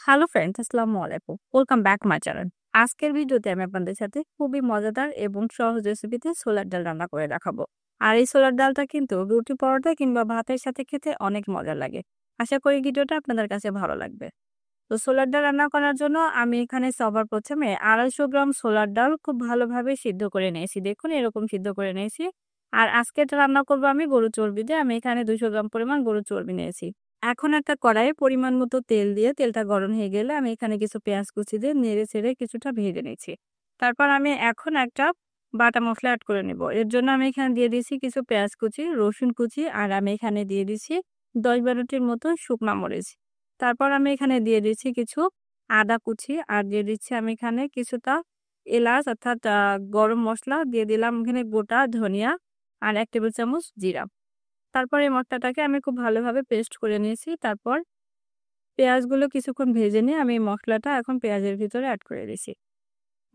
Hello friends, আসসালামু আলাইকুম। Welcome back my channel. আজকের ভিডিওতে আমি আপনাদের সাথে খুবই মজাদার এবং সহজ রেসিপিতে ছোলার ডাল রান্না করে দেখাবো। আর এই ছোলার ডালটা কিন্তু রুটি, পরোটা কিংবা ভাতের সাথে খেতে অনেক মজা লাগে। আশা করি ভিডিওটা আপনাদের কাছে ভালো লাগবে। তো ছোলার ডাল রান্না করার জন্য আমি এখানে সবার প্রথমে 250 গ্রাম ছোলার ডাল খুব ভালোভাবে সিদ্ধ করে নিয়েছি। দেখুন এরকম সিদ্ধ করে নিয়েছি। আর আজকে এটা রান্না করবো আমি গরুর চর্বি দিয়ে। আমি এখানে 200 গ্রাম পরিমাণ গরুর চর্বি নিয়েছি। এখন একটা কড়াইয়ে পরিমাণ মতো তেল দিয়ে তেলটা গরম হয়ে গেলে আমি এখানে কিছু পেঁয়াজ কুচি দিয়ে নেড়ে চেড়ে কিছুটা ভেজে নিয়েছি। তারপর আমি এখন একটা বাটা মশলা অ্যাড করে নেব। এর জন্য আমি এখানে দিয়ে দিয়েছি কিছু পেঁয়াজ কুচি, রসুন কুচি আর আমি এখানে দিয়ে দিচ্ছি 10-12টির মতো শুকনা মরিচ। তারপর আমি এখানে দিয়ে দিচ্ছি কিছু আদা কুচি আর দিয়ে দিচ্ছি আমি এখানে কিছুটা এলাচ অর্থাৎ গরম মসলা দিয়ে দিলাম এখানে গোটা ধনিয়া আর 1 টেবিল চামচ জিরা। তারপর এই মসলাটাকে আমি খুব ভালোভাবে পেস্ট করে নিয়েছি। তারপর পেঁয়াজগুলো কিছুক্ষণ ভেজে নিয়ে আমি এই মসলাটা এখন পেঁয়াজের ভিতরে এড করে দিছি।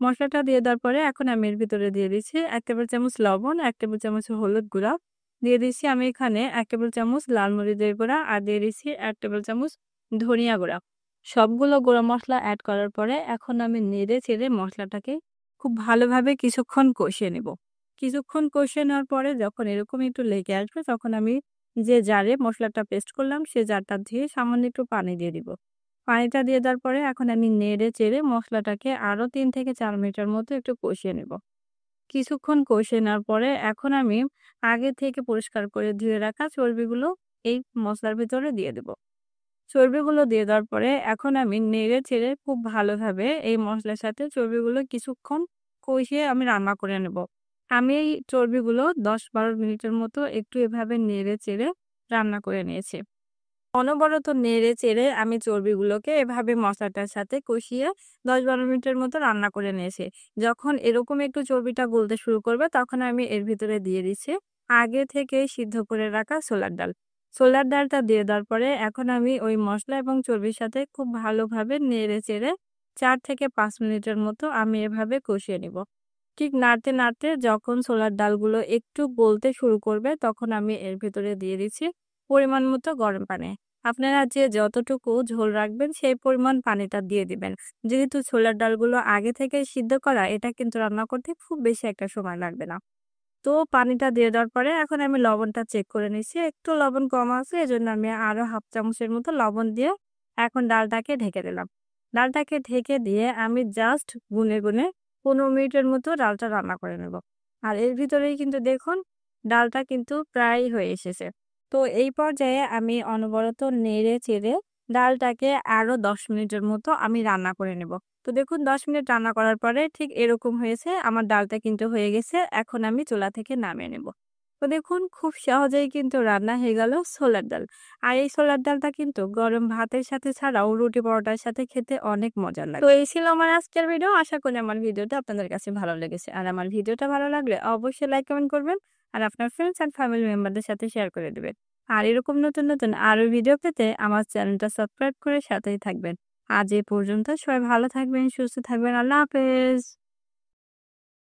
মসলাটা দিয়ে দেওয়ার পরে এখন আমি এর ভিতরে দিয়ে দিচ্ছি 1 টেবিল চামচ লবণ, 1 টেবিল চামচ হলুদ গুঁড়া, দিয়ে দিচ্ছি আমি এখানে 1 টেবিল চামচ লাল মরিচের গুঁড়া আর দিয়ে দিচ্ছি 1 টেবিল চামচ ধনিয়া গুঁড়া। সবগুলো গুঁড়া মসলা এড করার পরে এখন আমি নেড়ে চেড়ে মসলাটাকে খুব ভালোভাবে কিছুক্ষণ কষিয়ে নেব। কিছুক্ষণ কষিয়ে নেওয়ার পরে যখন এরকম একটু লেগে আসবে তখন আমি যে জারে মসলাটা পেস্ট করলাম সে জারটা ধুয়ে সামান্য একটু পানি দিয়ে দিব। পানিটা দিয়ে দেওয়ার পরে এখন আমি নেড়ে চেড়ে মসলাটাকে আরো 3 থেকে 4 মিনিটের মতো একটু কষিয়ে নেব। কিছুক্ষণ কষিয়ে নেওয়ার পরে এখন আমি আগে থেকে পরিষ্কার করে ধুয়ে রাখা চর্বিগুলো এই মসলার ভিতরে দিয়ে দেব। চর্বিগুলো দিয়ে দেওয়ার পরে এখন আমি নেড়ে চেড়ে খুব ভালোভাবে এই মসলার সাথে চর্বিগুলো কিছুক্ষণ কষিয়ে আমি রান্না করে নেব। আমি এই চর্বিগুলো 10-12 মিনিটের মতো একটু এভাবে নেড়ে চেড়ে রান্না করে নিয়েছি। অনবরত নেড়ে চেড়ে আমি চর্বিগুলোকে এভাবে মশলাটার সাথে কষিয়ে 10-12 মিনিটের মতো রান্না করে নিয়েছি। যখন এরকম একটু চর্বিটা গলতে শুরু করবে তখন আমি এর ভিতরে দিয়ে দিচ্ছি আগে থেকে সিদ্ধ করে রাখা ছোলার ডাল। ছোলার ডালটা দিয়ে দেওয়ার পরে এখন আমি ওই মশলা এবং চর্বির সাথে খুব ভালোভাবে নেড়ে চেড়ে 4 থেকে 5 মিনিটের মতো আমি এভাবে কষিয়ে নিব। ঠিক নাড়তে নাড়তে যখন ছোলার ডালগুলো একটু গলতে শুরু করবে তখন আমি এর ভিতরে দিয়ে দিচ্ছি পরিমাণ মতো গরম পানি। আপনারা যে যতটুকু ঝোল রাখবেন সেই পরিমাণ পানিটা দিয়ে দিবেন। যেহেতু ছোলার ডালগুলো আগে থেকে সিদ্ধ করা, এটা কিন্তু রান্না করতে খুব বেশি একটা সময় লাগবে না। তো পানিটা দিয়ে দেওয়ার পরে এখন আমি লবণটা চেক করে নিচ্ছি। একটু লবণ কম আছে, এজন্য আমি আরো হাফ চামচের মতো লবণ দিয়ে এখন ডালটাকে ঢেকে দিলাম। ডালটাকে ঢেকে দিয়ে আমি জাস্ট গুনে গুনে 15 মিনিটের মতো ডালটা রান্না করে নেব। আর এর ভিতরেই কিন্তু দেখুন ডালটা কিন্তু প্রায় হয়ে এসেছে। তো এই পর্যায়ে আমি অনবরত নেড়ে চেড়ে ডালটাকে আরো 10 মিনিটের মতো আমি রান্না করে নেব। তো দেখুন 10 মিনিট রান্না করার পরে ঠিক এরকম হয়েছে। আমার ডালটা কিন্তু হয়ে গেছে। এখন আমি চুলা থেকে নামিয়ে নেব। তো দেখুন খুব সহজেই কিন্তু রান্না হয়ে গেল ছোলার ডাল। আর এই ছোলার ডালটা কিন্তু গরম ভাতের সাথে ছাড়াও রুটি পরোটার সাথে খেতে অনেক মজার লাগে। তো এই ছিল আমার আজকের ভিডিও। আশা করি আমার ভিডিওটা আপনাদের কাছে ভালো লেগেছে। আর আমার ভিডিওটা ভালো লাগলে অবশ্যই লাইক কমেন্ট করবেন। আর আপনার ফ্রেন্ডস এন্ড ফ্যামিলি মেম্বারদের সাথে শেয়ার করে দিবেন। আর এরকম নতুন নতুন আরো ভিডিও পেতে আমার চ্যানেলটা সাবস্ক্রাইব করে সাথেই থাকবেন। আজ এ পর্যন্ত, সবাই ভালো থাকবেন, সুস্থ থাকবেন। আল্লাহ হাফেজ।